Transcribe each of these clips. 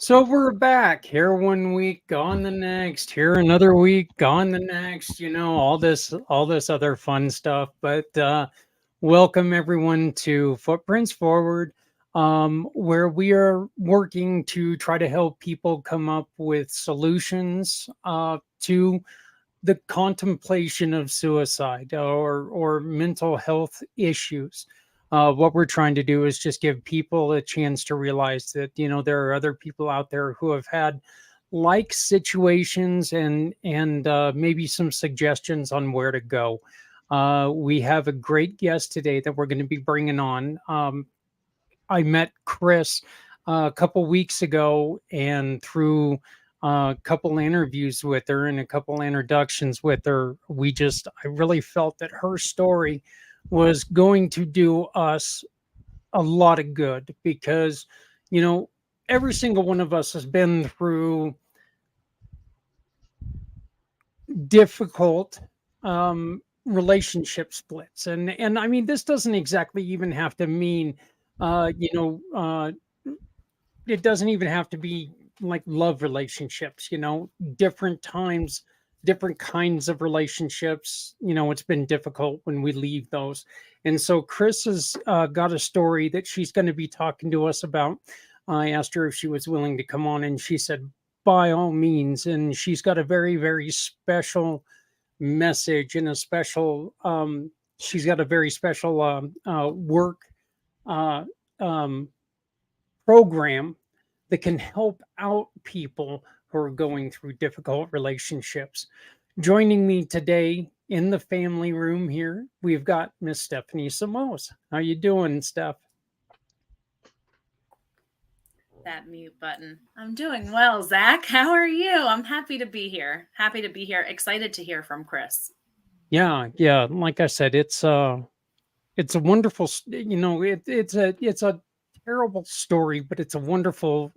So we're back here one week, gone the next, here another week, gone the next, all this other fun stuff. But welcome everyone to Footprints Forward, where we are working to try to help people come up with solutions to the contemplation of suicide or mental health issues. What we're trying to do is just give people a chance to realize that there are other people out there who have had like situations and maybe some suggestions on where to go. We have a great guest today that we're going to be bringing on. I met Chris a couple weeks ago, and through a couple interviews with her and a couple introductions with her, I really felt that her story was going to do us a lot of good because, you know, every single one of us has been through difficult relationship splits. And I mean, this doesn't exactly even have to mean, uh, you know, uh, it doesn't even have to be like love relationships, different times, different kinds of relationships. It's been difficult when we leave those. And so Chris has got a story that she's going to be talking to us about. I asked her if she was willing to come on, and she said, by all means. And she's got a very, very special message and she's got a very special work uh, um, program that can help out people who are going through difficult relationships. Joining me today in the family room here, we've got Miss Stephanie Samos. How you doing, Steph? That mute button. I'm doing well, Zach. How are you? I'm happy to be here. Happy to be here. Excited to hear from Chris. Yeah, yeah. Like I said, it's a wonderful, it's a terrible story, but it's a wonderful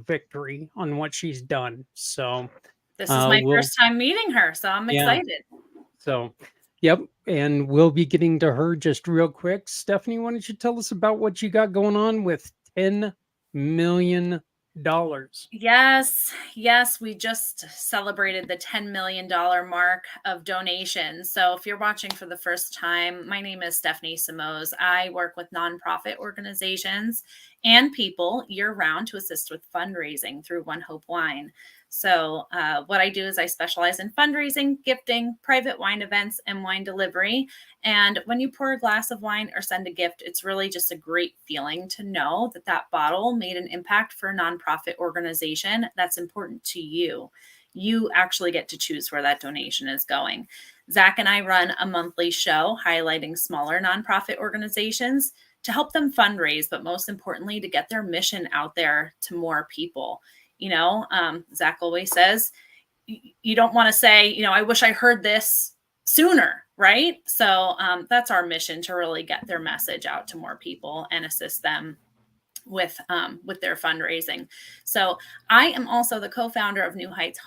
victory on what she's done. So This is my we'll first time meeting her, so I'm yeah. excited. So, yep. And we'll be getting to her just real quick. Stephanie, why don't you tell us about what you got going on with $10 million? Yes, we just celebrated the $10 million mark of donations. So if you're watching for the first time, my name is Stephanie Samos. I work with nonprofit organizations and people year round to assist with fundraising through One Hope Wine. So what I do is I specialize in fundraising, gifting, private wine events, and wine delivery. And when you pour a glass of wine or send a gift, it's really just a great feeling to know that that bottle made an impact for a nonprofit organization that's important to you. You actually get to choose where that donation is going. Zach and I run a monthly show highlighting smaller nonprofit organizations to help them fundraise, but most importantly, to get their mission out there to more people. Zach always says, you don't want to say, I wish I heard this sooner, right? So that's our mission, to really get their message out to more people and assist them with their fundraising. So I am also the co-founder of New Heights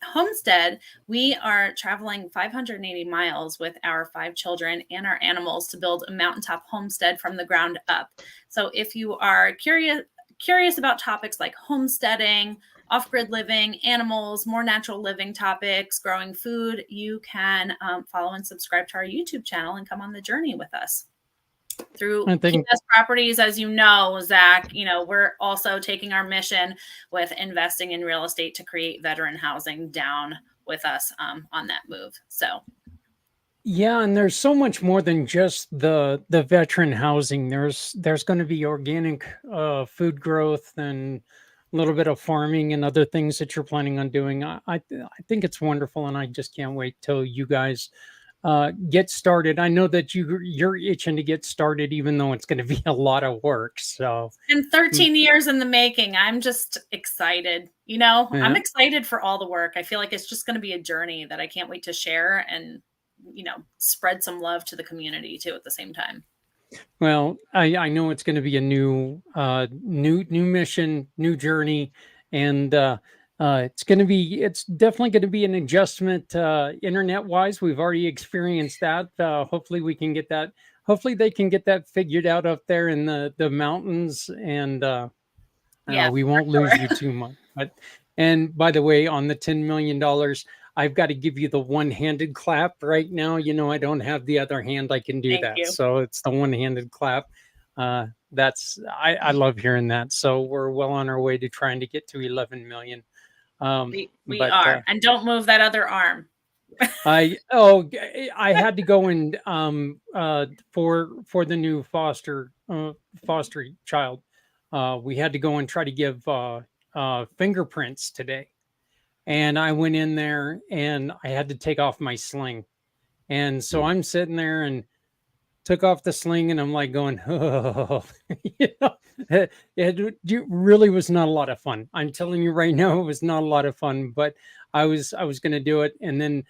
Homestead. We are traveling 580 miles with our 5 children and our animals to build a mountaintop homestead from the ground up. So if you are curious about topics like homesteading, off-grid living, animals, more natural living topics, growing food, you can follow and subscribe to our YouTube channel and come on the journey with us. Through I think PS Properties, as you know, Zach, we're also taking our mission with investing in real estate to create veteran housing down with us on that move. So yeah, and there's so much more than just the veteran housing. There's going to be organic food growth and a little bit of farming and other things that you're planning on doing. I think it's wonderful, and I just can't wait till you guys get started. I know that you're itching to get started, even though it's going to be a lot of work. So, in 13 years in the making, I'm just excited. I'm yeah. excited for all the work. I feel like it's just going to be a journey that I can't wait to share and spread some love to the community too at the same time. Well, I know it's going to be a new mission, new journey, and it's definitely going to be an adjustment internet wise. We've already experienced that. Hopefully we can get that. Hopefully they can get that figured out up there in the mountains, and Yeah, We won't lose you too much. But, and by the way, on the $10 million, I've got to give you the one-handed clap right now. I don't have the other hand. I can do Thank that. you. So it's the one-handed clap. I love hearing that. So we're well on our way to trying to get to 11 million. We are. And don't move that other arm. I had to go and for the new foster child, we had to go and try to give fingerprints today, and I went in there and I had to take off my sling, and so I'm sitting there and took off the sling and I'm like going, oh, it really was not a lot of fun. I'm telling you right now, it was not a lot of fun, but I was going to do it. And then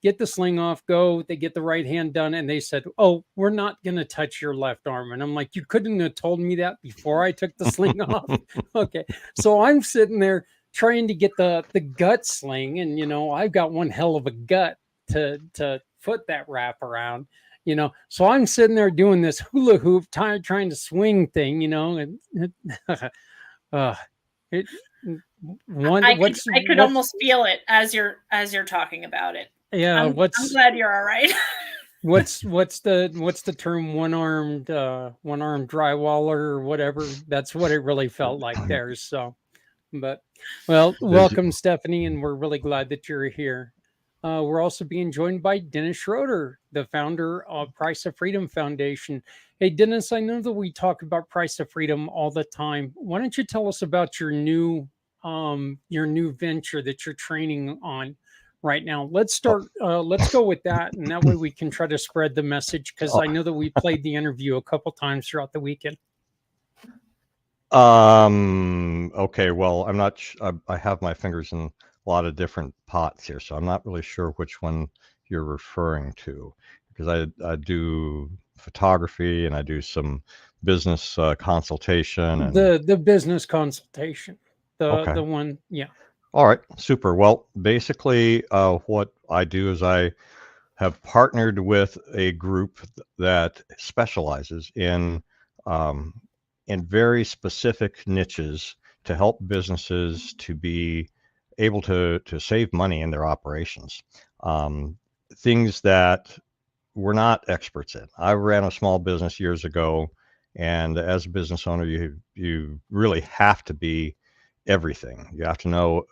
get the sling off, go, they get the right hand done. And they said, oh, we're not going to touch your left arm. And I'm like, you couldn't have told me that before I took the sling off. Okay. So I'm sitting there trying to get the gut sling. And, I've got one hell of a gut to put that wrap around. So I'm sitting there doing this hula hoop, trying to swing thing, and it I could almost feel it as you're talking about it. Yeah, I'm glad you're all right. what's the term? One-armed drywaller or whatever. That's what it really felt like there. So, but welcome, Stephanie, and we're really glad that you're here. We're also being joined by Dennis Schroeder, the founder of Price of Freedom Foundation. Hey, Dennis, I know that we talk about Price of Freedom all the time. Why don't you tell us about your new venture that you're training on right now? Let's start. Let's go with that, and that way we can try to spread the message, because I know that we played the interview a couple times throughout the weekend. Okay. Well, I'm not. I have my fingers in a lot of different pots here, so I'm not really sure which one you're referring to, because I do photography and I do some business consultation. And the business consultation, Okay. the one, yeah. All right, super. Well, basically, what I do is I have partnered with a group that specializes in very specific niches to help businesses to be able to save money in their operations. Things that we're not experts in. I ran a small business years ago, and as a business owner, you really have to be everything. You have to know,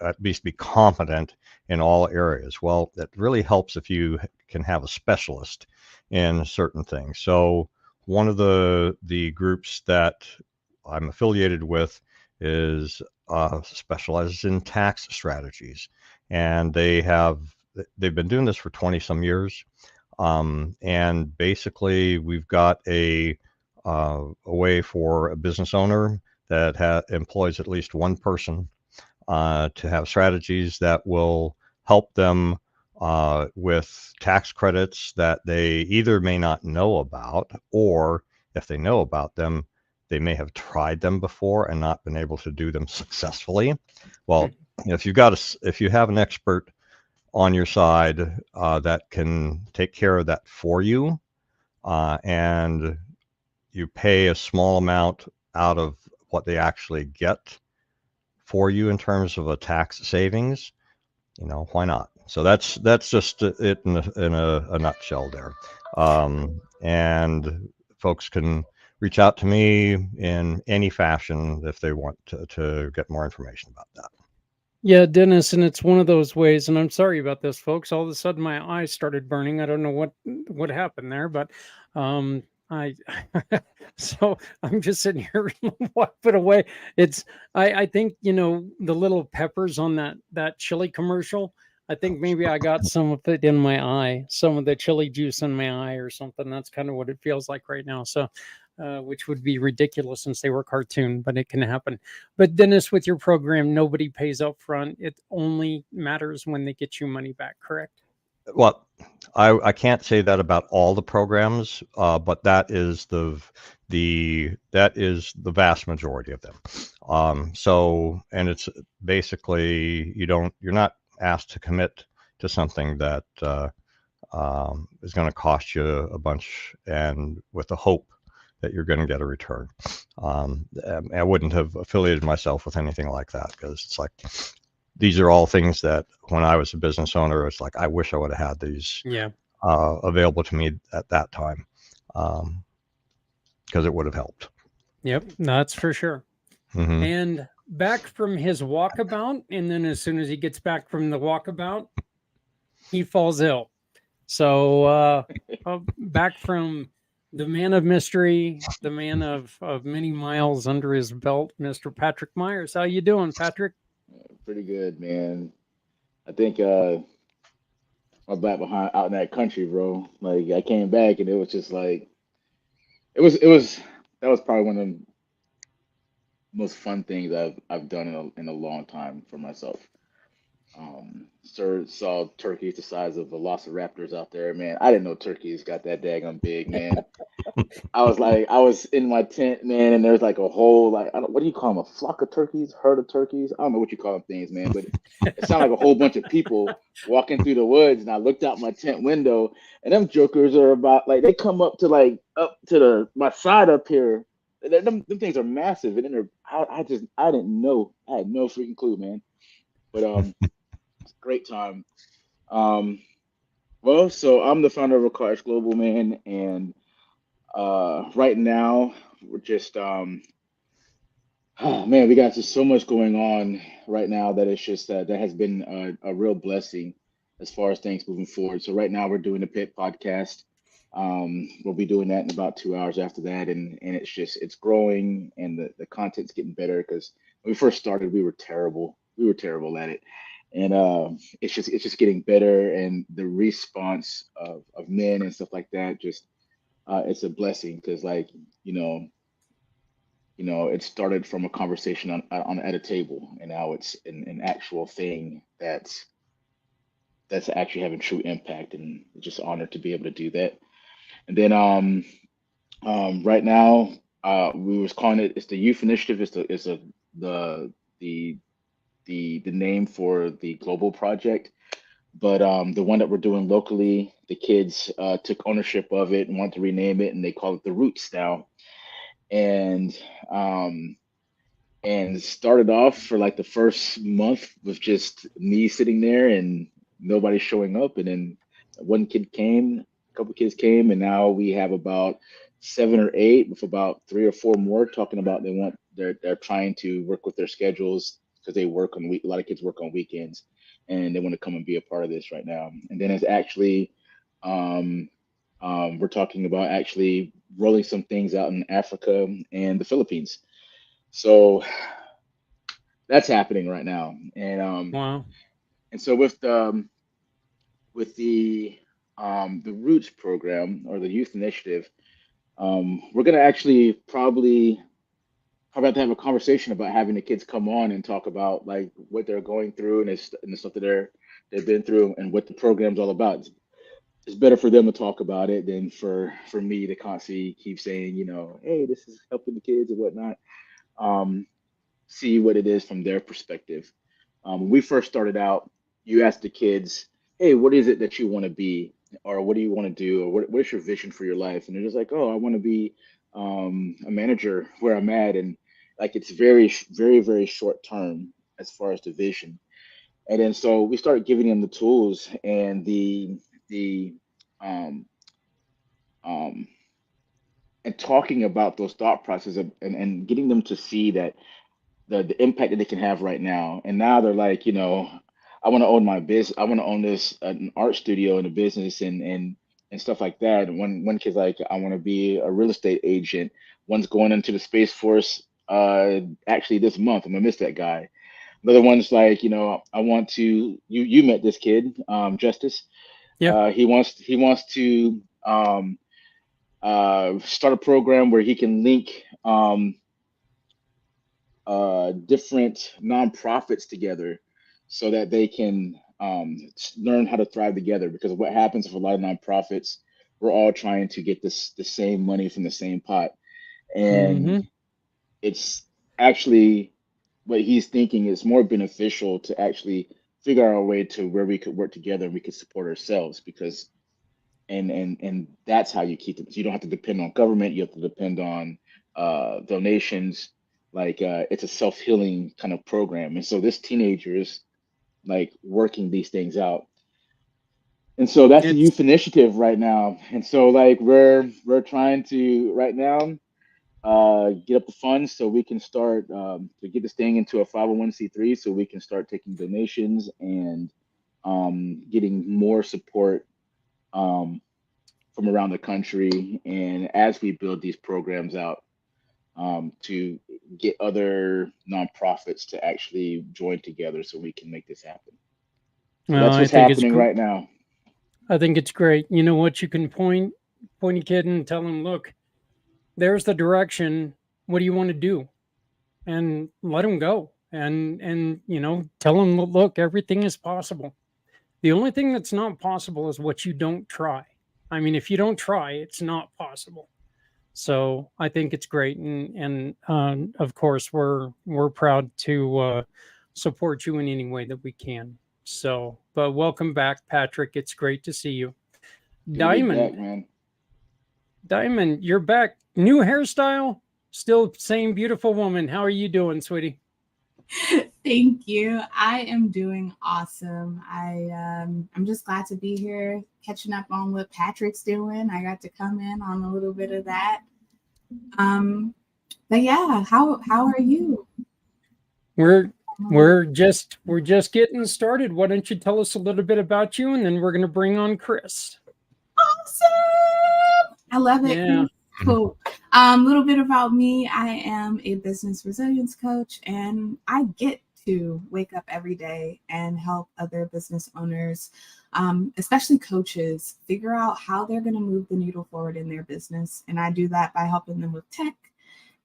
at least be competent in all areas. Well, that really helps if you can have a specialist in certain things. So one of the groups that I'm affiliated with is specializes in tax strategies, and they've been doing this for 20 some years. And basically, we've got a way for a business owner that employs at least one person to have strategies that will help them with tax credits that they either may not know about, or if they know about them, they may have tried them before and not been able to do them successfully. Well, if you have an expert on your side that can take care of that for you, and you pay a small amount out of what they actually get for you in terms of a tax savings, why not? So that's just it in a nutshell there. And folks can reach out to me in any fashion if they want to get more information about that. Yeah, Dennis, and it's one of those ways, and I'm sorry about this, folks. All of a sudden my eyes started burning. I don't know what happened there, but I so I'm just sitting here wiping away. I think, the little peppers on that chili commercial, I think maybe I got some of it in my eye, some of the chili juice in my eye or something. That's kind of what it feels like right now. So which would be ridiculous since they were cartoon, but it can happen. But Dennis, with your program, nobody pays up front. It only matters when they get you money back, correct? Well, I can't say that about all the programs, but that is the vast majority of them. So, and it's basically you're not asked to commit to something that is going to cost you a bunch, and with the hope that you're going to get a return. I wouldn't have affiliated myself with anything like that, because it's like, these are all things that when I was a business owner, it's like, I wish I would have had these Yeah. available to me at that time, because it would have helped. Yep. That's for sure. Hmm. And back from his walkabout, and then as soon as he gets back from the walkabout, he falls ill. So back from the man of mystery, the man of many miles under his belt, Mr. Patrick Myers. How you doing, Patrick? Pretty good, man. I think I'm back behind out in that country, bro. Like I came back and it was just like it was that was probably one of the most fun things I've done in a long time for myself. Sir saw turkeys the size of velociraptors out there, man. I didn't know turkeys got that daggone big, man. I was in my tent, man, and there's like a whole, like, I don't, what do you call them? A flock of turkeys, herd of turkeys? I don't know what you call them things, man, but it sounded like a whole bunch of people walking through the woods. And I looked out my tent window, and them jokers are about, like, they come up to, like, up to my side up here. Them things are massive. And then I didn't know. I had no freaking clue, man. But it's a great time. Um, well, so I'm the founder of Aquarius Global, man, and right now, we're just oh man, we got just so much going on right now that it's just that has been a real blessing as far as things moving forward. So right now we're doing the Pit podcast. We'll be doing that in about 2 hours after that, and it's growing, and the content's getting better because when we first started, we were terrible. We were terrible at it, and it's just getting better, and the response of men and stuff like that just it's a blessing because like you know it started from a conversation on at a table, and now it's an actual thing that's actually having true impact, and just honored to be able to do that. And then right now we was calling it's the youth initiative. The the the name for the global project, but the one that we're doing locally, the kids took ownership of it and want to rename it, and they call it the Roots now. And um, and started off for like the first month with just me sitting there and nobody showing up, and then one kid came, a couple kids came, and now we have about 7 or 8 with about 3 or 4 more talking about they're trying to work with their schedules because they work on a lot of kids work on weekends, and they want to come and be a part of this right now. And then it's actually um, we're talking about actually rolling some things out in Africa and the Philippines. So that's happening right now. Wow. And so with the Roots program or the youth initiative, we're gonna actually probably have to have a conversation about having the kids come on and talk about like what they're going through, and the stuff that they've been through, and what the program's all about. It's better for them to talk about it than for me to constantly keep saying, hey, this is helping the kids and whatnot. Um, See what it is from their perspective. When we first started out, you asked the kids, "Hey, what is it that you want to be, or what do you want to do, or what is your vision for your life?" And they're just like, "Oh, I want to be a manager where I'm at," and like it's very, very, very short term as far as the vision. And then so we started giving them the tools and the um, um, and talking about those thought processes, and getting them to see that the impact that they can have right now. And now they're like, I want to own my business. I want to own this an art studio and a business, and stuff like that. And one kid's like, I want to be a real estate agent. One's going into the Space Force actually this month. I'm gonna miss that guy. Another one's like, I want to you met this kid, Justice. Yeah. He wants to start a program where he can link different nonprofits together so that they can learn how to thrive together. Because what happens with a lot of nonprofits, we're all trying to get the same money from the same pot, and Mm-hmm. it's actually what he's thinking is more beneficial to actually figure out a way to where we could work together and we could support ourselves, because and that's how you keep them. So you don't have to depend on government. You have to depend on donations, like it's a self-healing kind of program. And so this teenager is like working these things out. And so that's the It's youth initiative right now. And so like we're trying to right now get up the funds so we can start to get this thing into a 501c3 so we can start taking donations and getting more support from around the country. And as we build these programs out, to get other nonprofits to actually join together so we can make this happen. So well, that's I what's think it's happening right now. I think it's great. You know what? You can point a kid and tell him, look, there's the direction. What do you want to do? And let him go. And tell him, look, everything is possible. The only thing that's not possible is what you don't try. I mean, if you don't try, it's not possible. So I think it's great, and of course we're proud to support you in any way that we can. So, but welcome back, Patrick. It's great to see you. Good to be Diamond, back, man. Diamond, you're back. New hairstyle, still same beautiful woman. How are you doing, sweetie? Thank you. I am doing awesome. I'm just glad to be here, catching up on what Patrick's doing. I got to come in on a little bit of that. But yeah, how are you? We're just getting started. Why don't you tell us a little bit about you, and then we're gonna bring on Chris. Awesome. I love it. Yeah. Cool. A little bit about me. I am a business resilience coach, and I get to wake up every day and help other business owners, especially coaches, figure out how they're going to move the needle forward in their business. And I do that by helping them with tech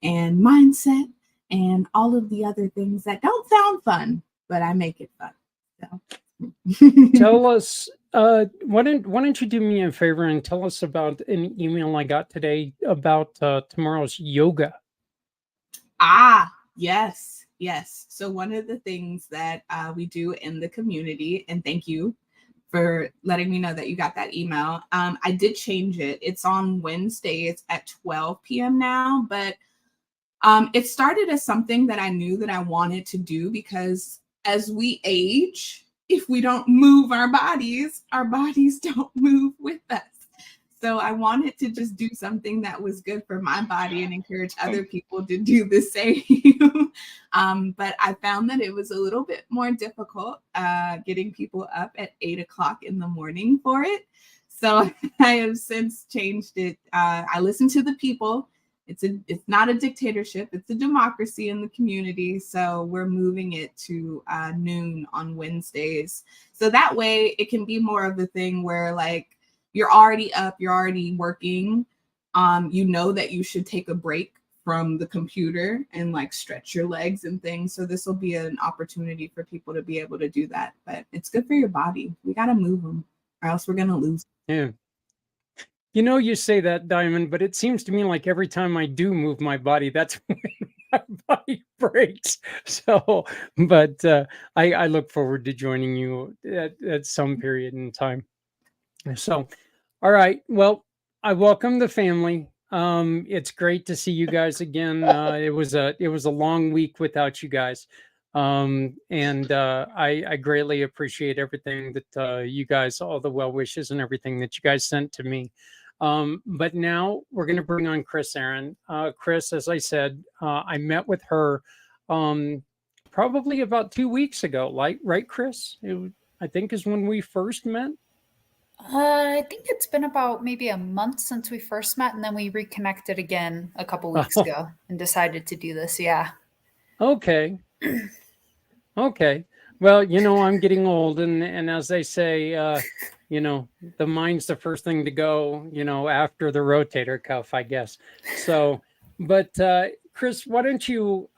and mindset and all of the other things that don't sound fun, but I make it fun. So. Tell us, why don't you do me a favor and tell us about an email I got today about tomorrow's yoga? Yes. So one of the things that we do in the community, and thank you for letting me know that you got that email. I did change it. It's on Wednesdays at 12 p.m. now, but it started as something that I knew that I wanted to do because as we age, if we don't move our bodies don't move with us. So I wanted to just do something that was good for my body and encourage other people to do the same. But I found that it was a little bit more difficult getting people up at 8 o'clock in the morning for it. So I have since changed it. I listen to the people. It's not a dictatorship. It's a democracy in the community. So we're moving it to noon on Wednesdays. So that way it can be more of a thing where like you're already up, you're already working. You know that you should take a break from the computer and like stretch your legs and things. So this will be an opportunity for people to be able to do that. But it's good for your body. We got to move them or else we're going to lose. Yeah. You know, you say that, Diamond, but it seems to me like every time I do move my body, that's when my body breaks. So, but I look forward to joining you at some period in time. So, all right. Well, I welcome the family. It's great to see you guys again. It was a long week without you guys. And I greatly appreciate everything that you guys, all the well wishes and everything that you guys sent to me. But now we're going to bring on Chris Aaron. Chris, as I said, I met with her probably about 2 weeks ago, right, Chris? I think is when we first met. I think it's been about maybe a month since we first met, and then we reconnected again a couple weeks ago and decided to do this. Yeah. Okay. Okay. Well, I'm getting old, and as they say, the mind's the first thing to go, after the rotator cuff, I guess. So, but Chris, why don't you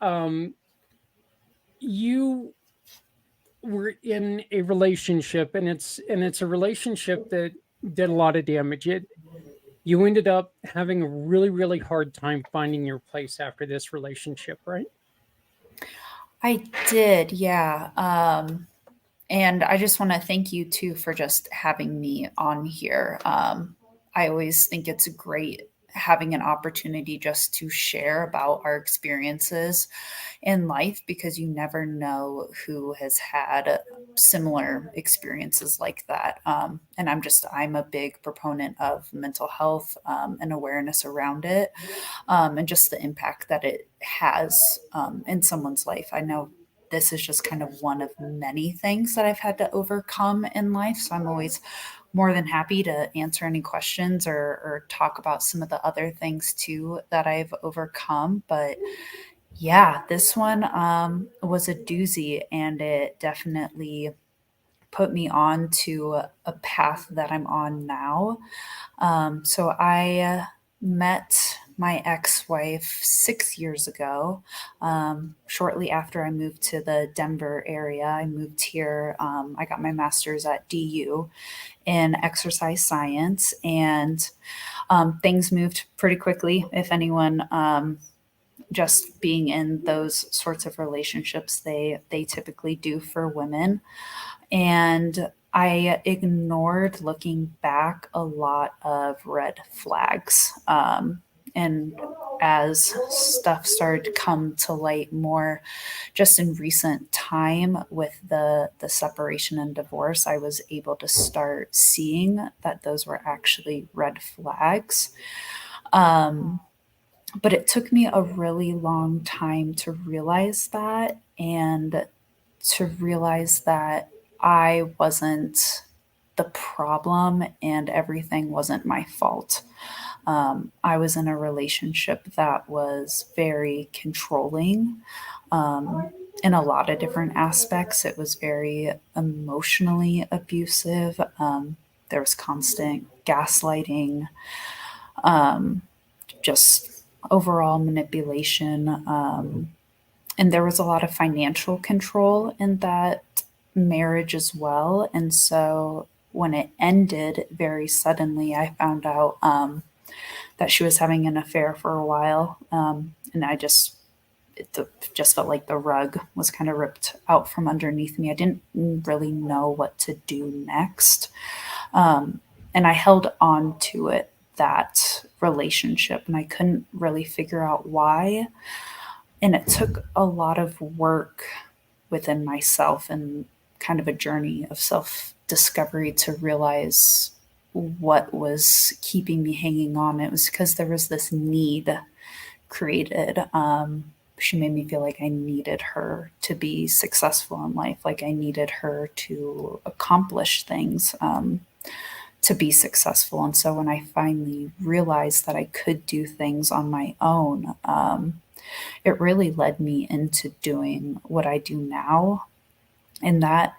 you were in a relationship, and it's a relationship that did a lot of damage. You ended up having a really, really hard time finding your place after this relationship, right? I did, yeah. And I just want to thank you too for just having me on here. I always think it's great having an opportunity just to share about our experiences in life, because you never know who has had similar experiences like that. And I'm a big proponent of mental health and awareness around it, and just the impact that it has in someone's life. I know this is just kind of one of many things that I've had to overcome in life. So I'm always more than happy to answer any questions or talk about some of the other things too that I've overcome. But yeah, this one was a doozy, and it definitely put me on to a path that I'm on now. So I met my ex-wife 6 years ago. Shortly after I moved to the Denver area, I moved here. I got my master's at DU in exercise science, and things moved pretty quickly. If anyone, just being in those sorts of relationships, they typically do for women. And I ignored, looking back, a lot of red flags. And as stuff started to come to light more just in recent time with the separation and divorce, I was able to start seeing that those were actually red flags. But it took me a really long time to realize that, and to realize that I wasn't the problem and everything wasn't my fault. I was in a relationship that was very controlling in a lot of different aspects. It was very emotionally abusive. There was constant gaslighting, just overall manipulation. And there was a lot of financial control in that marriage as well. And so when it ended very suddenly, I found out that she was having an affair for a while. And just felt like the rug was kind of ripped out from underneath me. I didn't really know what to do next. And I held on to it, that relationship, and I couldn't really figure out why. And it took a lot of work within myself and kind of a journey of self discovery to realize what was keeping me hanging on. It was because there was this need created. She made me feel like I needed her to be successful in life, like I needed her to accomplish things, to be successful. And so when I finally realized that I could do things on my own, it really led me into doing what I do now. And that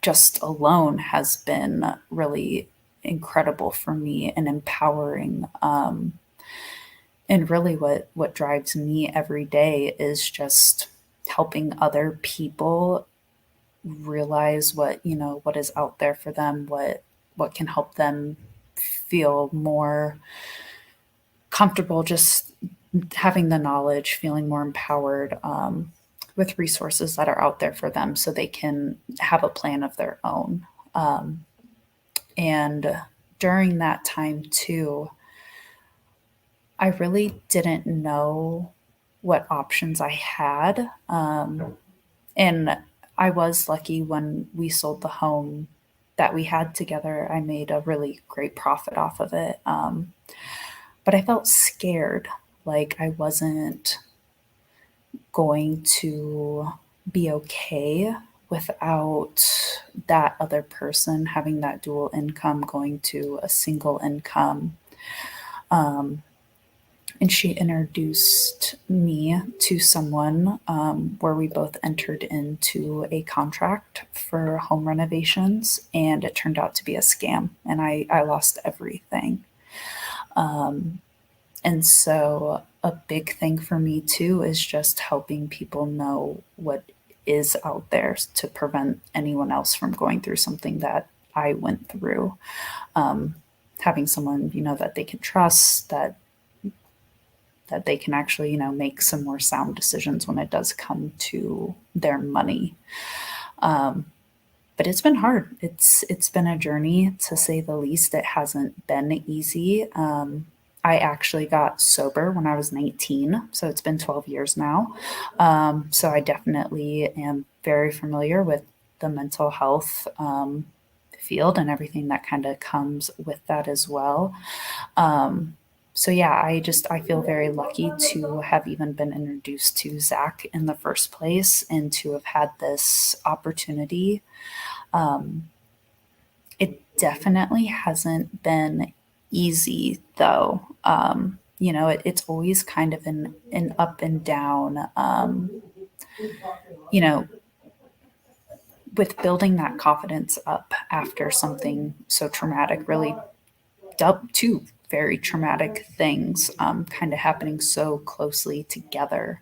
just alone has been really incredible for me and empowering. And really what drives me every day is just helping other people realize what is out there for them, what can help them feel more comfortable, just having the knowledge, feeling more empowered, with resources that are out there for them so they can have a plan of their own. And during that time too, I really didn't know what options I had. And I was lucky when we sold the home that we had together. I made a really great profit off of it. But I felt scared, like I wasn't going to be okay without that other person having that dual income, going to a single income. And she introduced me to someone, where we both entered into a contract for home renovations, and it turned out to be a scam, and I lost everything. And so a big thing for me too is just helping people know what is out there to prevent anyone else from going through something that I went through. Having someone, that they can trust, that they can actually, make some more sound decisions when it does come to their money. But it's been hard. It's been a journey, to say the least. It hasn't been easy. I actually got sober when I was 19, so it's been 12 years now. So I definitely am very familiar with the mental health field and everything that kind of comes with that as well. So yeah, I feel very lucky to have even been introduced to Zach in the first place and to have had this opportunity. It definitely hasn't been easy though. It's always kind of an up and down. You know, with building that confidence up after something so traumatic, really two very traumatic things kind of happening so closely together.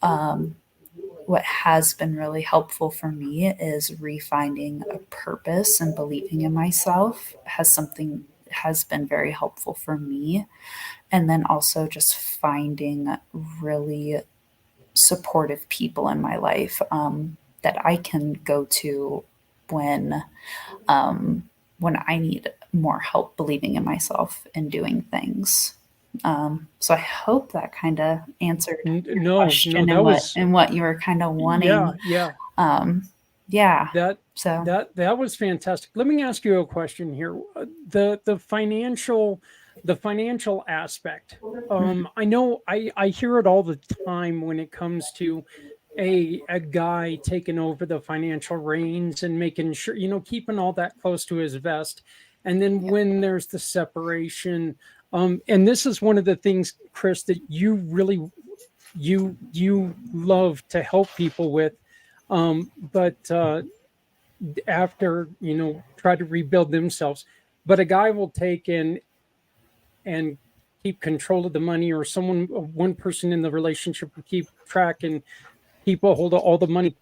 What has been really helpful for me is refinding a purpose and believing in myself has been very helpful for me. And then also just finding really supportive people in my life that I can go to when I need more help believing in myself and doing things. So I hope that kind of answered your No, question that was and what you were kind of wanting. yeah. Yeah. That was fantastic. Let me ask you a question here. The financial aspect. I know I hear it all the time when it comes to a guy taking over the financial reins and making sure, keeping all that close to his vest. And then when there's the separation, and this is one of the things, Chris, that you really you love to help people with, but after try to rebuild themselves. But a guy will take and keep control of the money, or one person in the relationship will keep track and keep a hold of all the money.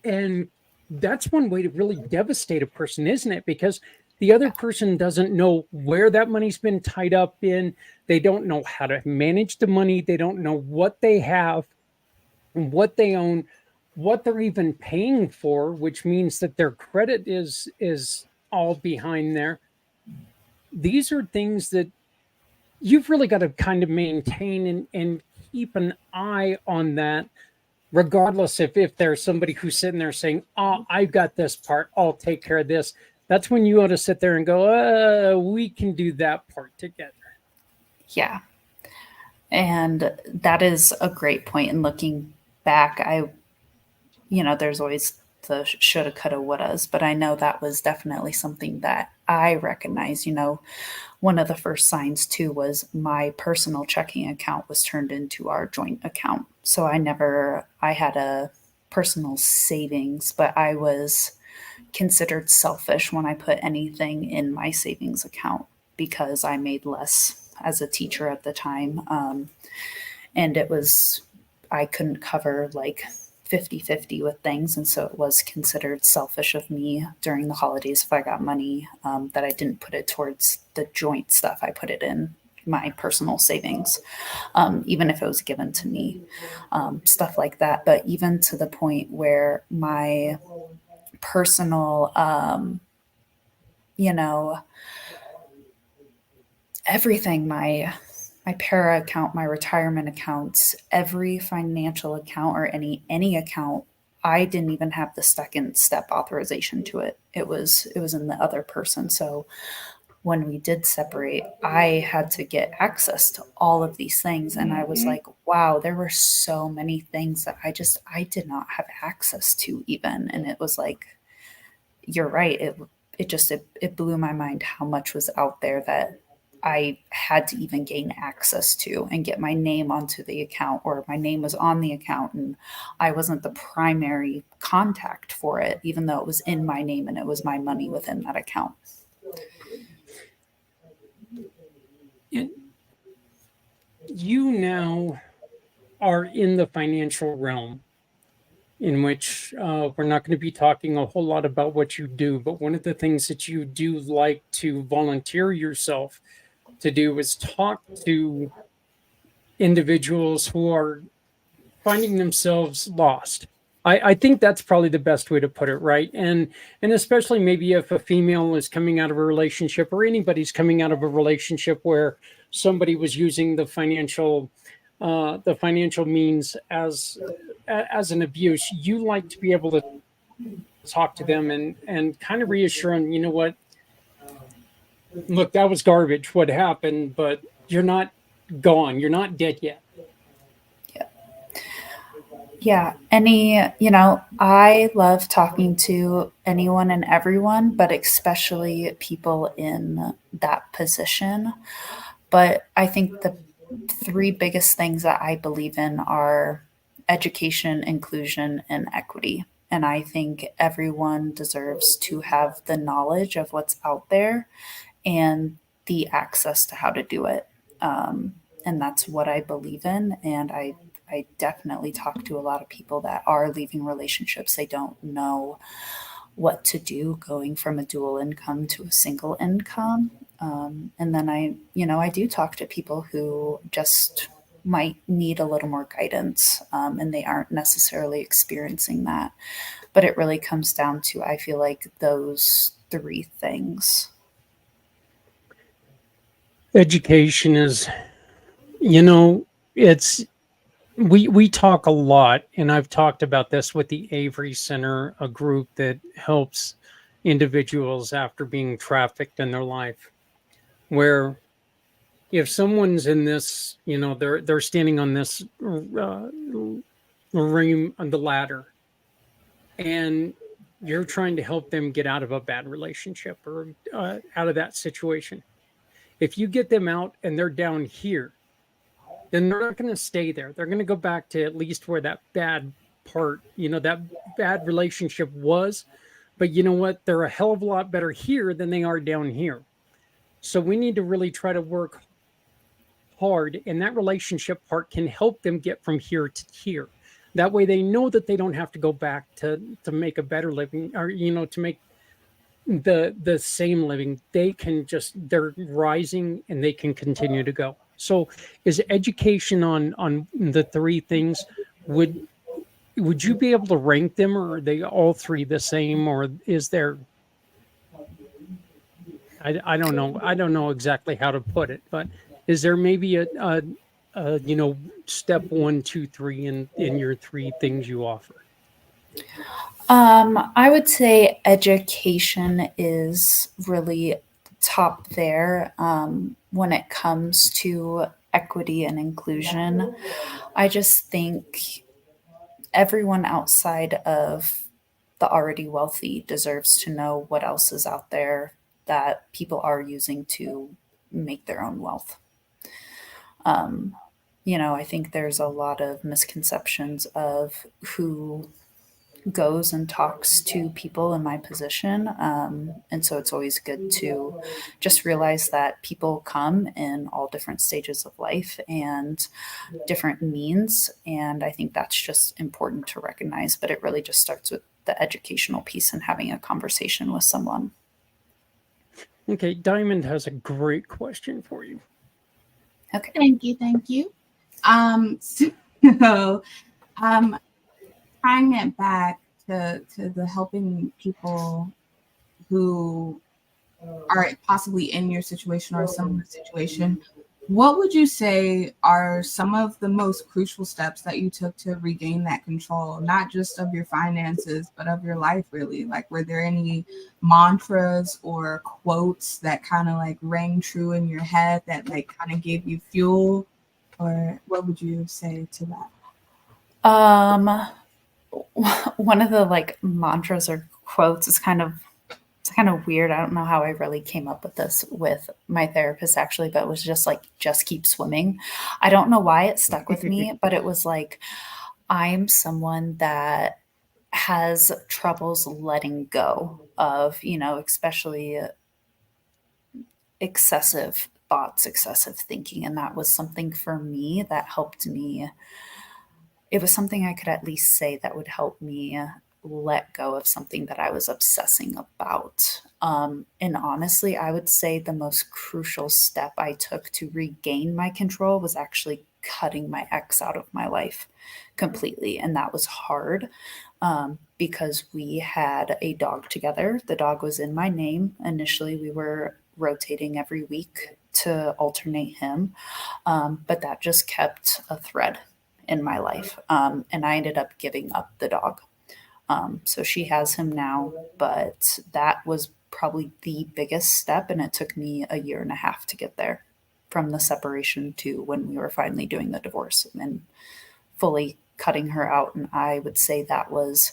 And that's one way to really devastate a person, isn't it? Because the other person doesn't know where that money's been tied up in. They don't know how to manage the money. They don't know what they have, what they own, what they're even paying for, which means that their credit is all behind there. These are things that you've really got to kind of maintain and keep an eye on that, regardless if there's somebody who's sitting there saying, "Oh, I've got this part, I'll take care of this." That's when you ought to sit there and go, we can do that part together. Yeah. And that is a great point. And looking back, there's always the shoulda, coulda, wouldas, but I know that was definitely something that I recognize. One of the first signs too was my personal checking account was turned into our joint account. So I had a personal savings, but I was considered selfish when I put anything in my savings account because I made less as a teacher at the time. And I couldn't cover like 50-50 with things. And so it was considered selfish of me during the holidays if I got money that I didn't put it towards the joint stuff. I put it in my personal savings, even if it was given to me, stuff like that. But even to the point where my personal, everything, my para account, my retirement accounts, every financial account or any account, I didn't even have the second step authorization to it. It was in the other person. So when we did separate, I had to get access to all of these things. And I was like, wow, there were so many things that I did not have access to even. And it was like, you're right. It blew my mind how much was out there that I had to even gain access to and get my name onto the account, or my name was on the account and I wasn't the primary contact for it, even though it was in my name and it was my money within that account. You now are in the financial realm, in which we're not going to be talking a whole lot about what you do, but one of the things that you do like to volunteer yourself to do is talk to individuals who are finding themselves lost. I think that's probably the best way to put it, right? And especially maybe if a female is coming out of a relationship, or anybody's coming out of a relationship where somebody was using the financial means as an abuse, you like to be able to talk to them and kind of reassure them, you know what, look, that was garbage what happened, but you're not gone, you're not dead yet. Yeah, I love talking to anyone and everyone, but especially people in that position. But I think the three biggest things that I believe in are education, inclusion, and equity. And I think everyone deserves to have the knowledge of what's out there and the access to how to do it. And that's what I believe in. And I definitely talk to a lot of people that are leaving relationships. They don't know what to do going from a dual income to a single income. And then I do talk to people who just might need a little more guidance, and they aren't necessarily experiencing that. But it really comes down to, I feel like, those three things. Education is, you know, it's we talk a lot, and I've talked about this with the Avery Center, a group that helps individuals after being trafficked in their life, where if someone's in this, they're standing on this ring on the ladder, and you're trying to help them get out of a bad relationship or out of that situation. If you get them out and they're down here, then they're not going to stay there. They're going to go back to at least where that bad part, that bad relationship was. But you know what? They're a hell of a lot better here than they are down here. So we need to really try to work hard, and that relationship part can help them get from here to here. That way they know that they don't have to go back to make a better living, or to make the same living. They're rising and they can continue to go. So is education on the three things, would you be able to rank them, or are they all three the same, or is there, I don't know, exactly how to put it, but is there maybe a step 1, 2, 3 in your three things you offer? I would say education is really top there when it comes to equity and inclusion. I just think everyone outside of the already wealthy deserves to know what else is out there that people are using to make their own wealth. I think there's a lot of misconceptions of who goes and talks to people in my position. And so it's always good to just realize that people come in all different stages of life and different means. And I think that's just important to recognize. But it really just starts with the educational piece and having a conversation with someone. Okay, Diamond has a great question for you. Okay. Thank you. So, tying it back to the helping people who are possibly in your situation or similar situation, what would you say are some of the most crucial steps that you took to regain that control, not just of your finances, but of your life, really? Like, were there any mantras or quotes that kind of like rang true in your head that like kind of gave you fuel? Or what would you say to that? One of the like mantras or quotes is kind of weird. I don't know how I really came up with this with my therapist actually, but it was just like, just keep swimming. I don't know why it stuck with me, but it was like, I'm someone that has troubles letting go of, especially excessive thoughts, excessive thinking. And that was something for me that helped me. It was something I could at least say that would help me let go of something that I was obsessing about. And honestly, I would say the most crucial step I took to regain my control was actually cutting my ex out of my life completely. And that was hard because we had a dog together. The dog was in my name. Initially, we were rotating every week to alternate him. But that just kept a thread in my life. And I ended up giving up the dog. So she has him now, but that was probably the biggest step. And it took me a year and a half to get there, from the separation to when we were finally doing the divorce and fully cutting her out. And I would say that was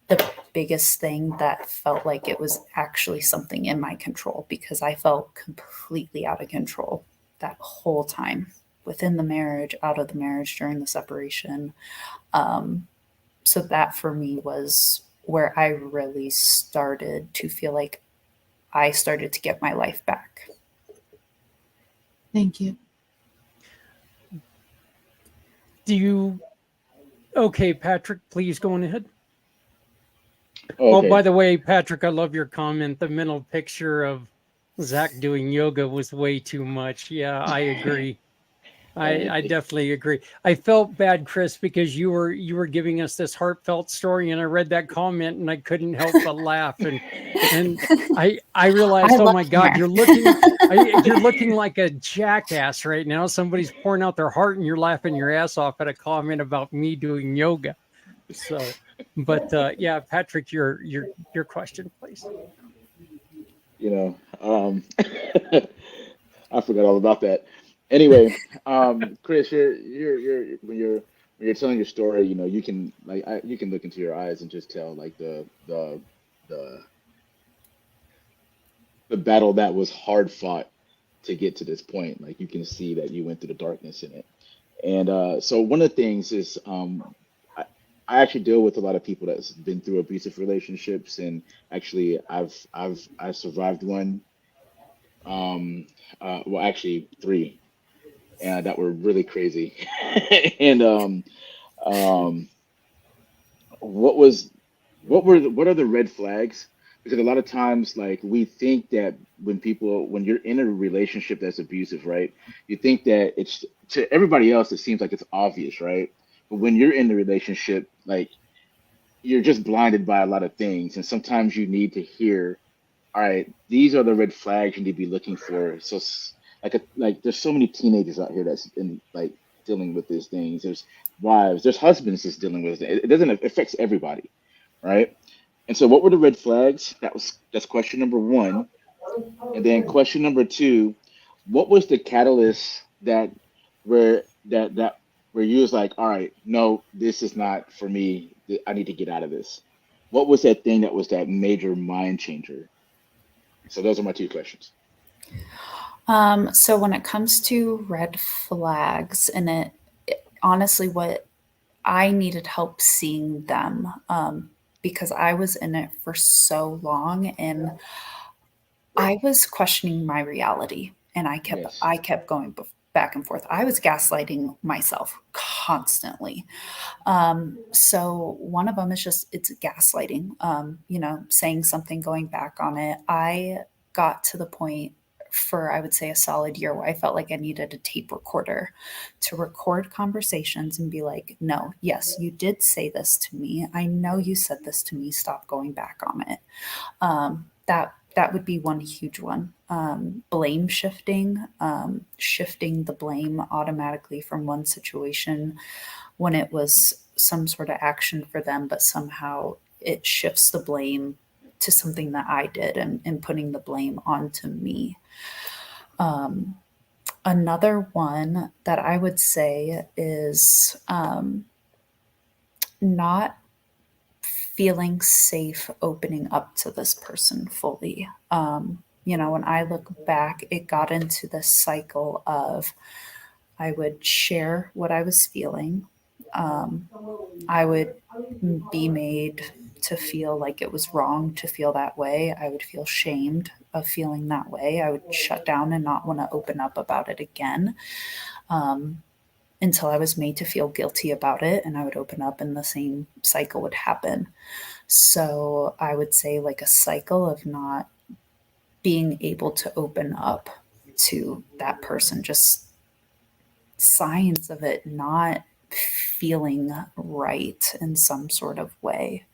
the biggest thing that felt like it was actually something in my control, because I felt completely out of control that whole time, within the marriage, out of the marriage, during the separation. So that for me was where I really started to feel like I started to get my life back. Thank you. Okay, Patrick, please go on ahead. Okay. Oh, by the way, Patrick, I love your comment. The mental picture of Zach doing yoga was way too much. Yeah, I agree. I definitely agree. I felt bad, Chris, because you were giving us this heartfelt story, and I read that comment and I couldn't help but laugh. And I realized, oh my God, you're looking like a jackass right now. Somebody's pouring out their heart, and you're laughing your ass off at a comment about me doing yoga. So, but yeah, Patrick, your question, please. I forgot all about that. Anyway, Chris, when you're telling your story, you can you can look into your eyes and just tell like the battle that was hard fought to get to this point. Like you can see that you went through the darkness in it. And so one of the things is I, I actually deal with a lot of people that's been through abusive relationships, and actually I survived one. Well, actually three, and that were really crazy. And um, what was what are the red flags? Because a lot of times, like we think that when you're in a relationship that's abusive, right? You think that it's to everybody else, it seems like it's obvious, right? But when you're in the relationship, like you're just blinded by a lot of things, and sometimes you need to hear, all right, these are the red flags you need to be looking for. So, like, there's so many teenagers out here that's in like dealing with these things. There's wives, there's husbands that's dealing with it. It doesn't it affects everybody, right? And so, what were the red flags? That's question number one. And then question number two, what was the catalyst that where you was like, all right, no, this is not for me. I need to get out of this. What was that thing that was that major mind changer? So those are my two questions. So when it comes to red flags, and honestly, what I needed help seeing them, because I was in it for so long, and I was questioning my reality, and Yes. I kept going back and forth. I was gaslighting myself constantly. So one of them is just it's gaslighting. Saying something, going back on it. I got to the point for I would say a solid year where I felt like I needed a tape recorder to record conversations and be like, no, yes, you did say this to me. I know you said this to me. Stop going back on it. That would be one huge one. Blame shifting, shifting the blame automatically from one situation when it was some sort of action for them, but somehow it shifts the blame to something that I did, and putting the blame onto me. Another one that I would say is not feeling safe opening up to this person fully. When I look back, it got into this cycle of I would share what I was feeling. I would be made to feel like it was wrong to feel that way. I would feel shamed of feeling that way. I would shut down and not want to open up about it again, until I was made to feel guilty about it. And I would open up and the same cycle would happen. So I would say like a cycle of not being able to open up to that person, just signs of it not feeling right in some sort of way.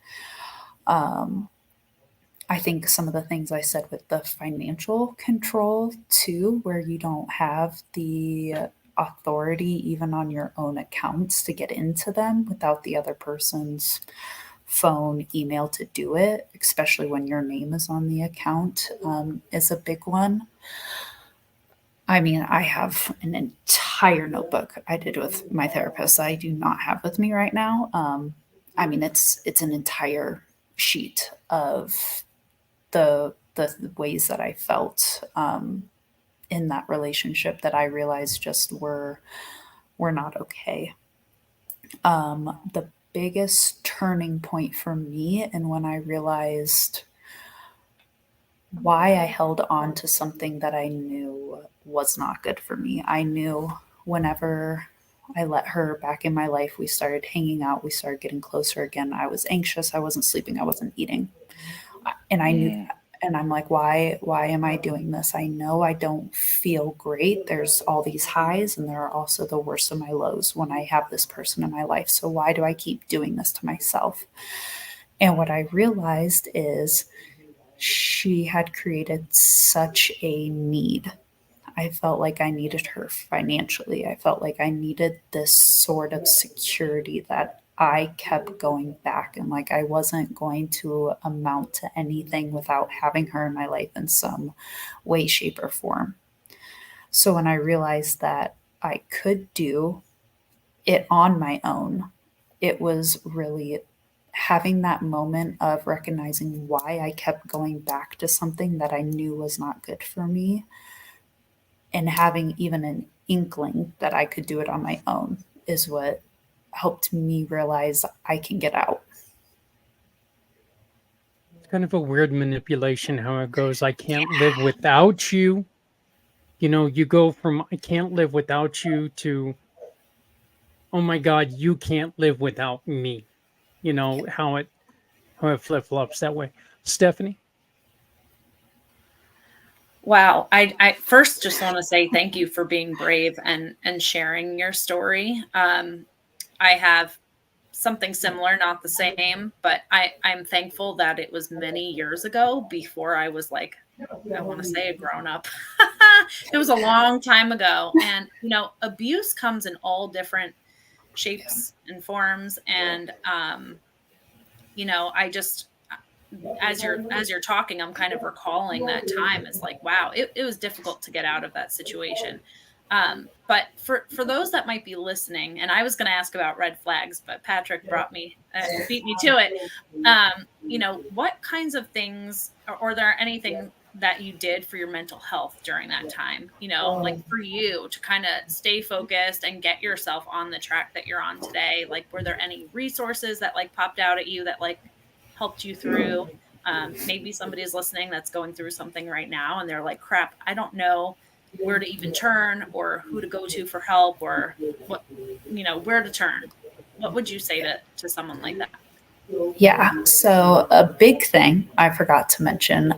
I think some of the things I said with the financial control too, where you don't have the authority even on your own accounts to get into them without the other person's phone, email to do it, especially when your name is on the account, is a big one. I mean, I have an entire notebook I did with my therapist I do not have with me right now. I mean, it's an entire sheet of the ways that I felt in that relationship that I realized just were not okay. The biggest turning point for me, and when I realized why I held on to something that I knew was not good for me. I knew whenever I let her back in my life, we started hanging out, we started getting closer again. I was anxious, I wasn't sleeping, I wasn't eating. And I knew that. And I'm like, why am I doing this? I know I don't feel great. There's all these highs, and there are also the worst of my lows when I have this person in my life. So why do I keep doing this to myself? And what I realized is she had created such a need. I felt like I needed her financially. I felt like I needed this sort of security that I kept going back, and like I wasn't going to amount to anything without having her in my life in some way, shape, or form. So when I realized that I could do it on my own, it was really having that moment of recognizing why I kept going back to something that I knew was not good for me, and having even an inkling that I could do it on my own is what helped me realize I can get out. It's kind of a weird manipulation how it goes. I can't live without you. You know, you go from I can't live without you to, oh my God, you can't live without me. You know, how it flip flops that way. Stephanie? Wow. I first just want to say thank you for being brave and sharing your story. I have something similar, not the same, but I'm thankful that it was many years ago before I was like, I want to say a grown up. It was a long time ago. And, you know, abuse comes in all different shapes and forms. And, you know, I just, as you're talking, I'm kind of recalling that time. It's like, wow, it was difficult to get out of that situation. But for those that might be listening, and I was going to ask about red flags, but Patrick beat me to it. You know, what kinds of things, or there anything that you did for your mental health during that time, you know, like for you to kind of stay focused and get yourself on the track that you're on today? Like, were there any resources that like popped out at you that like helped you through? Maybe somebody is listening that's going through something right now and they're like, crap, I don't know where to even turn or who to go to for help, or what, you know, where to turn. What would you say to someone like that? Yeah. So a big thing I forgot to mention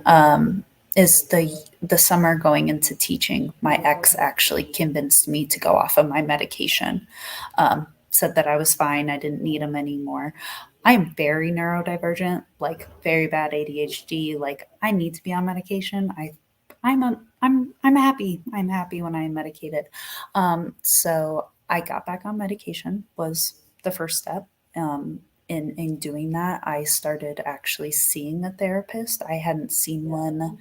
is the summer going into teaching. My ex actually convinced me to go off of my medication. Said that I was fine. I didn't need them anymore. I'm very neurodivergent, like very bad ADHD. Like I need to be on medication. I'm happy. I'm happy when I'm medicated. So I got back on medication was the first step. In doing that, I started actually seeing a therapist. I hadn't seen one,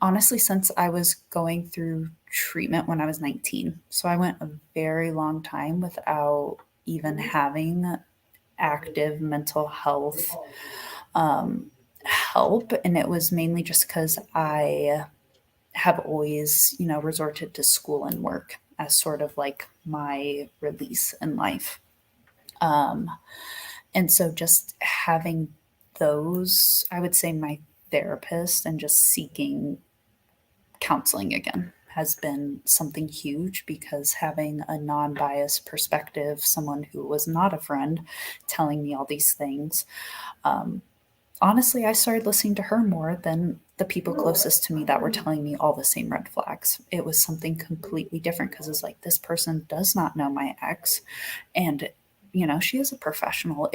honestly, since I was going through treatment when I was 19. So I went a very long time without even having active mental health help. And it was mainly just because I have always, you know, resorted to school and work as sort of like my release in life. And so just having those, I would say my therapist and just seeking counseling again has been something huge, because having a non-biased perspective, someone who was not a friend telling me all these things, honestly, I started listening to her more than the people closest to me that were telling me all the same red flags. It was something completely different because it's like, this person does not know my ex. And, she is a professional.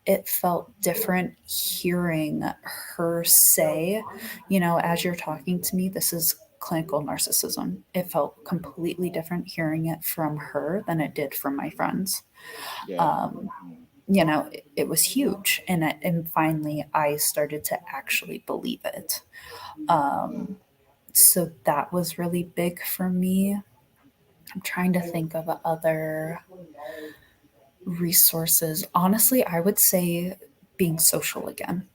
It felt different hearing her say, as you're talking to me, this is clinical narcissism. It felt completely different hearing it from her than it did from my friends. Yeah. It was huge. And finally, I started to actually believe it. So that was really big for me. I'm trying to think of other resources. Honestly, I would say being social again,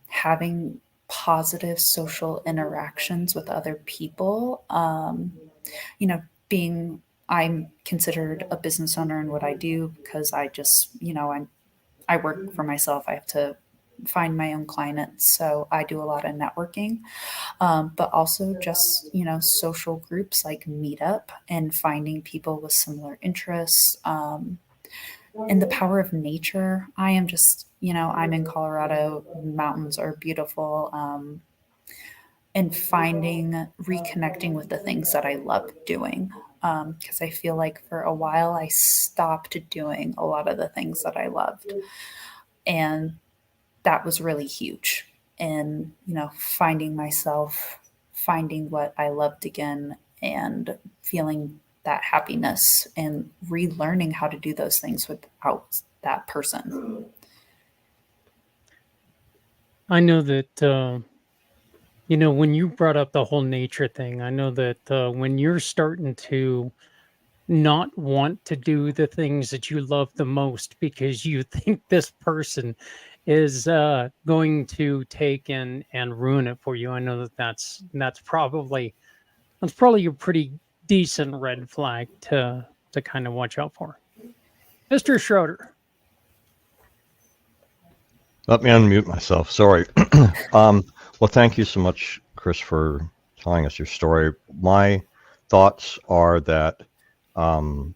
having positive social interactions with other people. Being I'm considered a business owner in what I do because I just, I work for myself. I have to find my own clients, so I do a lot of networking, but also just social groups like Meetup and finding people with similar interests. And the power of nature. I am just, I'm in Colorado, mountains are beautiful. And reconnecting with the things that I love doing. Because I feel like for a while I stopped doing a lot of the things that I loved. And that was really huge. And, finding myself, finding what I loved again, and feeling that happiness and relearning how to do those things without that person. I know that, when you brought up the whole nature thing, I know that when you're starting to not want to do the things that you love the most because you think this person is going to take and ruin it for you. I know that that's probably a pretty decent red flag to kind of watch out for. Mr. Schroeder. Let me unmute myself. Sorry. Well, thank you so much, Chris, for telling us your story. My thoughts are that what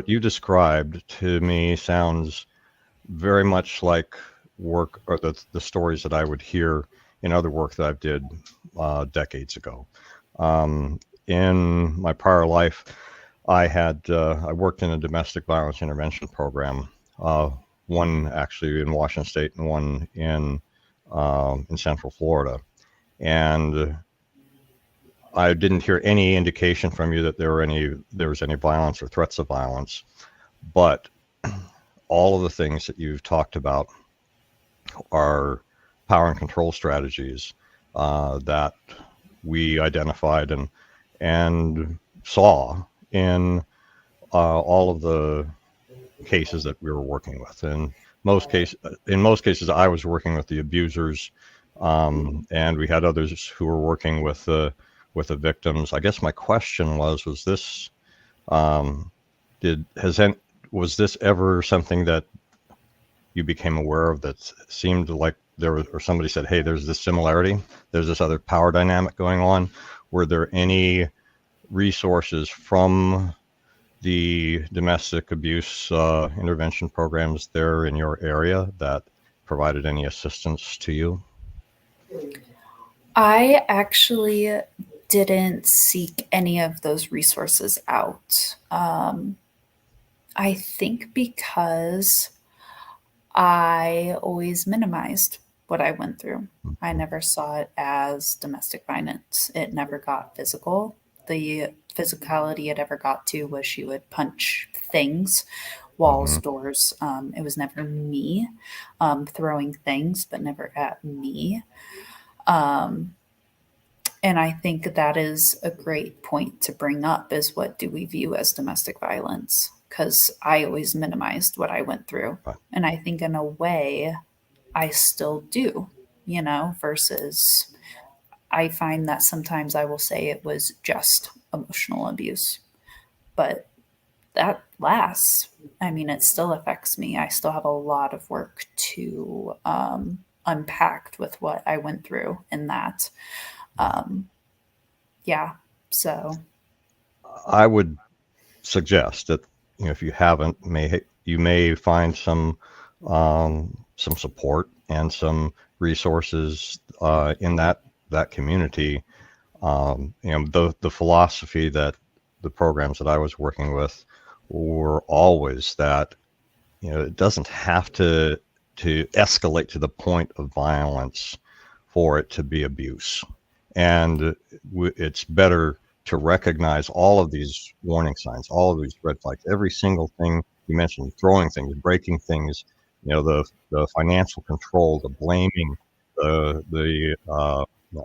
you described to me sounds very much like work or the stories that I would hear in other work that I've did decades ago. In my prior life, I worked in a domestic violence intervention program. One actually in Washington State and one in Central Florida, and I didn't hear any indication from you that there was any violence or threats of violence, but all of the things that you've talked about are power and control strategies that we identified and saw in all of the cases that we were working with. In most cases, I was working with the abusers, and we had others who were working with the victims. I guess my question was this was this ever something that you became aware of that seemed like or somebody said, hey, there's this similarity, there's this other power dynamic going on? Were there any resources from the domestic abuse intervention programs there in your area that provided any assistance to you? I actually didn't seek any of those resources out. I think because I always minimized what I went through. I never saw it as domestic violence. It never got physical. The physicality it ever got to was she would punch things, walls, doors. It was never me throwing things, but never at me. And I think that is a great point to bring up is what do we view as domestic violence? Because I always minimized what I went through. Right. And I think in a way I still do, versus I find that sometimes I will say it was just emotional abuse. But that lasts. I mean, it still affects me. I still have a lot of work to unpack with what I went through in that. Yeah. So I would suggest that if you haven't, you may find some some support and some resources in that community. The philosophy that the programs that I was working with were always that, it doesn't have to escalate to the point of violence for it to be abuse. And it's better to recognize all of these warning signs, all of these red flags, every single thing you mentioned, throwing things, breaking things, the financial control, the blaming, the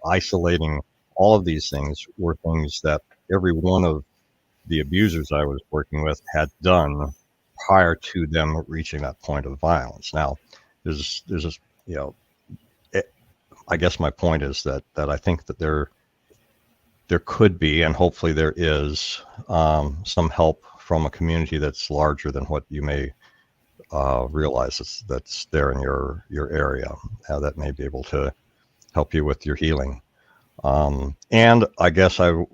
isolating, all of these things were things that every one of the abusers I was working with had done prior to them reaching that point of violence. Now, there's this, I guess my point is that I think that there could be, and hopefully there is, some help from a community that's larger than what you may realize that's there in your area, that may be able to help you with your healing. And I guess I'm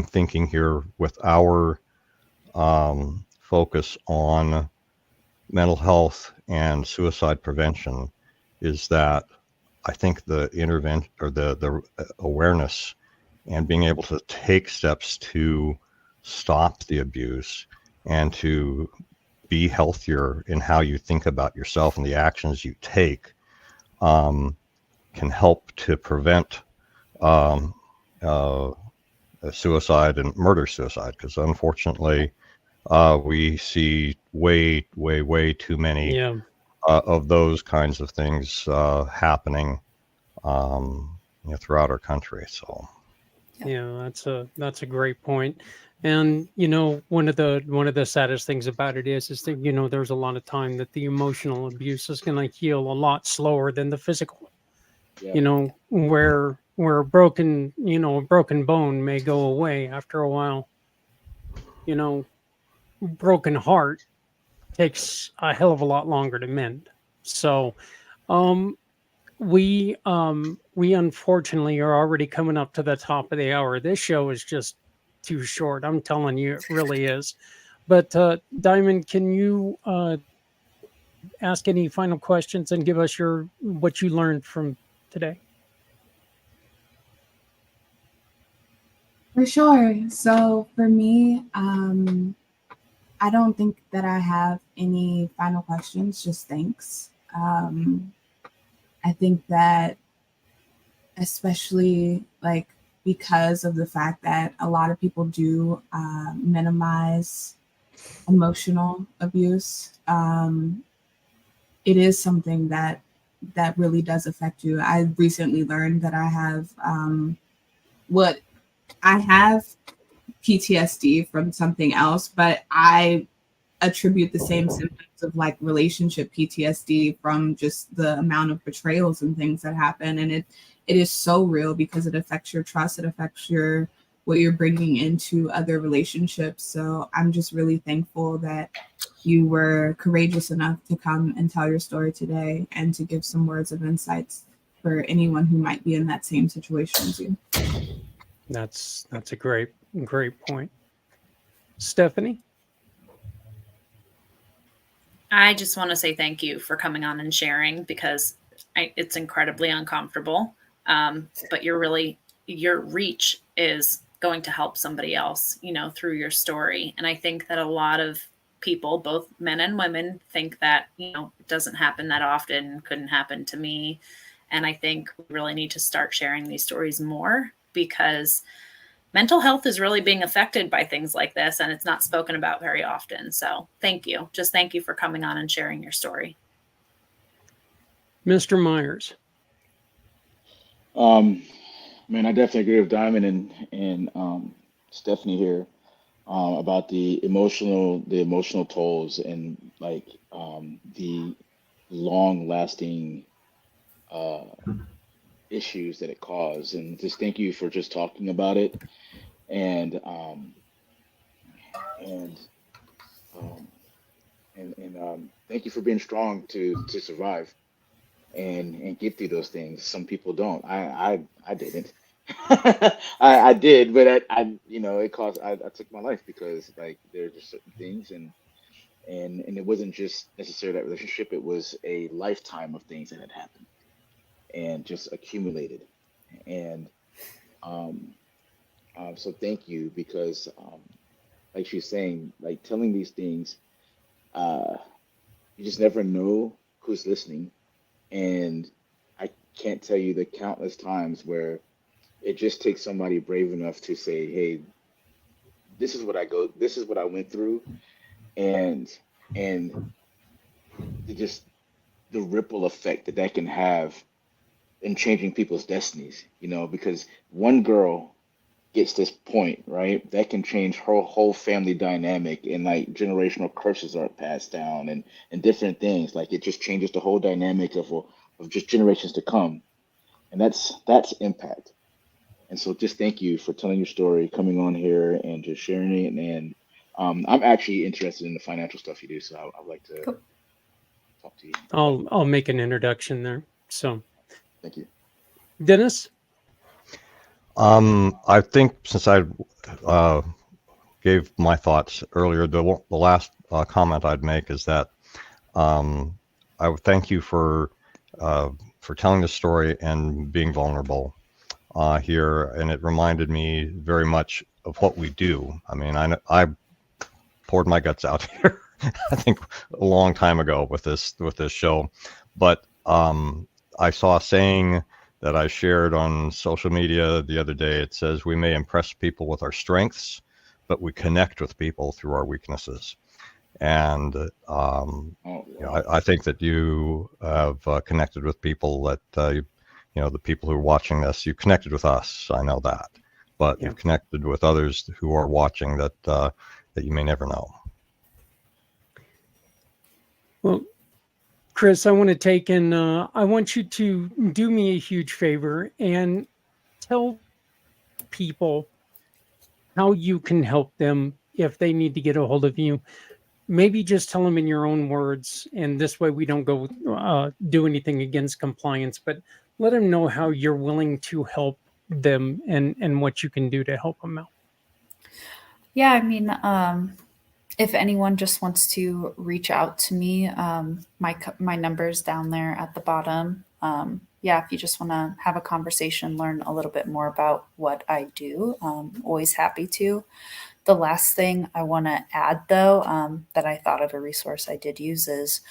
thinking here with our focus on mental health and suicide prevention is that I think the intervention or the awareness and being able to take steps to stop the abuse and to be healthier in how you think about yourself and the actions you take can help to prevent suicide and murder suicide, because unfortunately we see way too many of those kinds of things happening throughout our country. So yeah, that's a great point. And one of the saddest things about it is that there's a lot of time that the emotional abuse is going to heal a lot slower than the physical. Yeah. Where a broken bone may go away after a while. Broken heart takes a hell of a lot longer to mend. So we unfortunately are already coming up to the top of the hour. This show is just too short. I'm telling you, it really is. But Diamond, can you ask any final questions and give us what you learned from today? For sure. So for me, I don't think that I have any final questions, just thanks. I think that especially because of the fact that a lot of people do minimize emotional abuse, it is something that really does affect you. I recently learned that I have PTSD from something else, but I attribute the same symptoms of relationship PTSD from just the amount of betrayals and things that happen. And it is so real because it affects your trust. It affects what you're bringing into other relationships. So I'm just really thankful that you were courageous enough to come and tell your story today and to give some words of insights for anyone who might be in that same situation as you. That's a great point. Stephanie? I just want to say thank you for coming on and sharing, because it's incredibly uncomfortable. But your reach is going to help somebody else, through your story. And I think that a lot of people, both men and women, think that, it doesn't happen that often, couldn't happen to me. And I think we really need to start sharing these stories more, because mental health is really being affected by things like this, and it's not spoken about very often. So thank you. Just thank you for coming on and sharing your story. Mr. Myers. Man, I definitely agree with Diamond and Stephanie here about the emotional tolls and the long lasting issues that it caused. And just thank you for just talking about it, and thank you for being strong to survive and get through those things. Some people don't. I didn't. I did, but it caused. I took my life because there's just certain things, and and it wasn't just necessarily that relationship, it was a lifetime of things that had happened and just accumulated. And um, so thank you, because like she's saying, like telling these things, uh, you just never know who's listening. And I can't tell you the countless times where it just takes somebody brave enough to say, hey, this is what I went through, and and just the ripple effect that that can have in changing people's destinies, because one girl gets this point, right? That can change her whole family dynamic, and like generational curses are passed down, and different things. Like it just changes the whole dynamic of just generations to come. And that's impact. And so just thank you for telling your story, coming on here and just sharing it. And I'm actually interested in the financial stuff you do, so I'd like to Cool. talk to you. I'll make an introduction there. So, Thank you. Dennis. I think since I gave my thoughts earlier, the last comment I'd make is that I would thank you for telling the story and being vulnerable here, and it reminded me very much of what we do. I mean, I poured my guts out here, I think a long time ago with this show, but I saw a saying that I shared on social media the other day. It says, we may impress people with our strengths, but we connect with people through our weaknesses. And I think that you have connected with people that, the people who are watching this, you connected with us. I know that, but you've connected with others who are watching that you may never know. Well, Chris, I want to take in, I want you to do me a huge favor and tell people how you can help them if they need to get a hold of you. Maybe just tell them in your own words, and this way we don't go do anything against compliance, but let them know how you're willing to help them and what you can do to help them out. Yeah, I mean, if anyone just wants to reach out to me, my number's down there at the bottom. Yeah, if you just want to have a conversation, learn a little bit more about what I do, always happy to. The last thing I want to add, though, that I thought of a resource I did use is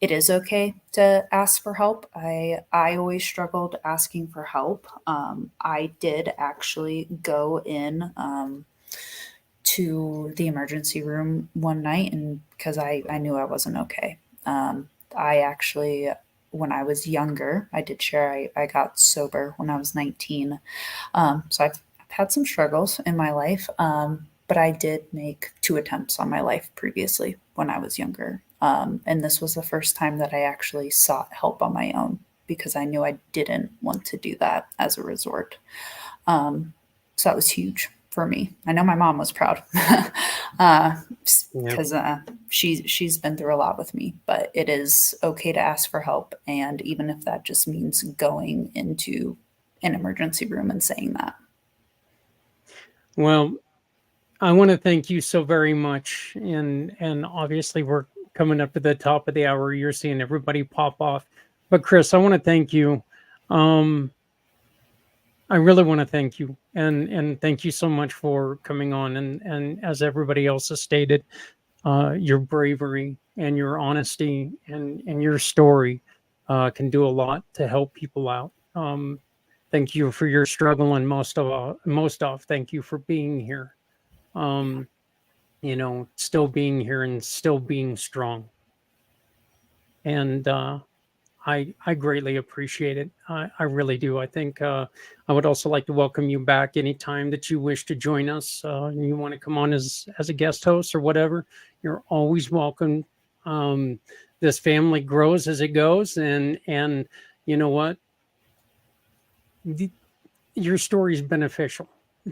it is okay to ask for help. I always struggled asking for help. I did actually go in to the emergency room one night, and because I knew I wasn't okay. I actually, when I was younger, I did share I got sober when I was 19. So I've had some struggles in my life, but I did make 2 attempts on my life previously when I was younger. And this was the first time that I actually sought help on my own because I knew I didn't want to do that as a resort. So that was huge for me. I know my mom was proud because she's been through a lot with me, but it is okay to ask for help. And even if that just means going into an emergency room and saying that. Well, I want to thank you so very much. And obviously we're coming up to the top of the hour. You're seeing everybody pop off. But Chris, I want to thank you. I really want to thank you and thank you so much for coming on. And as everybody else has stated, your bravery and your honesty and your story can do a lot to help people out. Thank you for your struggle, and most off, thank you for being here. Still being here and still being strong. And I greatly appreciate it. I really do. I think I would also like to welcome you back anytime that you wish to join us. And you want to come on as a guest host or whatever, you're always welcome. This family grows as it goes, and you know what? Your story is beneficial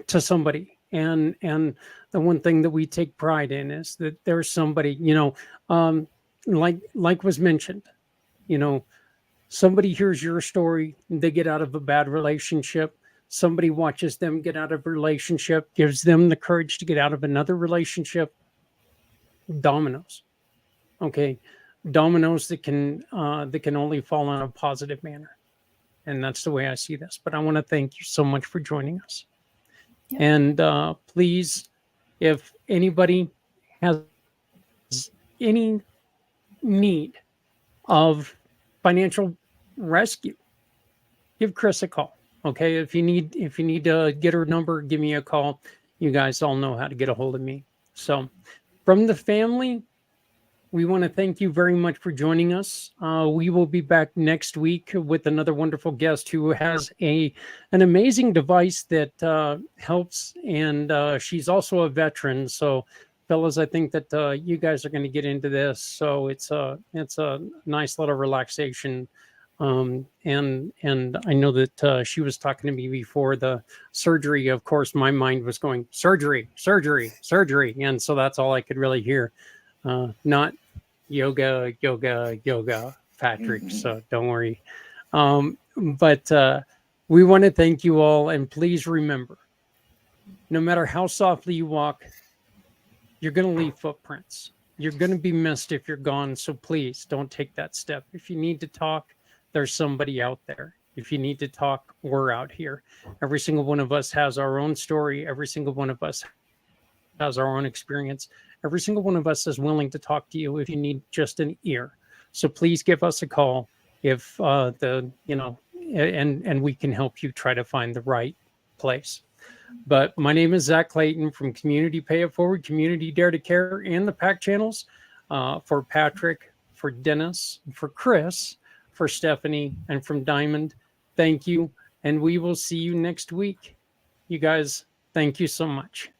to somebody, and the one thing that we take pride in is that there's somebody, like was mentioned, somebody hears your story, they get out of a bad relationship, somebody watches them get out of a relationship, gives them the courage to get out of another relationship. Dominoes. Okay, dominoes that can only fall in a positive manner, and that's the way I see this. But I want to thank you so much for joining us. Yep. And please, if anybody has any need of financial rescue, give Chris a call. Okay, if you need to get her number, give me a call. You guys all know how to get a hold of me. So, from the family, we want to thank you very much for joining us. We will be back next week with another wonderful guest who has an amazing device that helps, and she's also a veteran. So, fellas, I think that you guys are going to get into this. So it's a nice little relaxation. And I know that she was talking to me before the surgery. Of course, my mind was going surgery, surgery, surgery, and so that's all I could really hear. Not yoga, yoga, yoga, Patrick. So don't worry. But we want to thank you all, and please remember, no matter how softly you walk, you're going to leave footprints. You're going to be missed if you're gone. So please don't take that step. If you need to talk, there's somebody out there. If you need to talk, we're out here. Every single one of us has our own story. Every single one of us has our own experience. Every single one of us is willing to talk to you if you need just an ear. So please give us a call if and we can help you try to find the right place. But my name is Zach Clayton from Community Pay It Forward, Community Dare to Care, and the PAC channels. For Patrick, for Dennis, for Chris, for Stephanie, and from Diamond, thank you. And we will see you next week. You guys, thank you so much.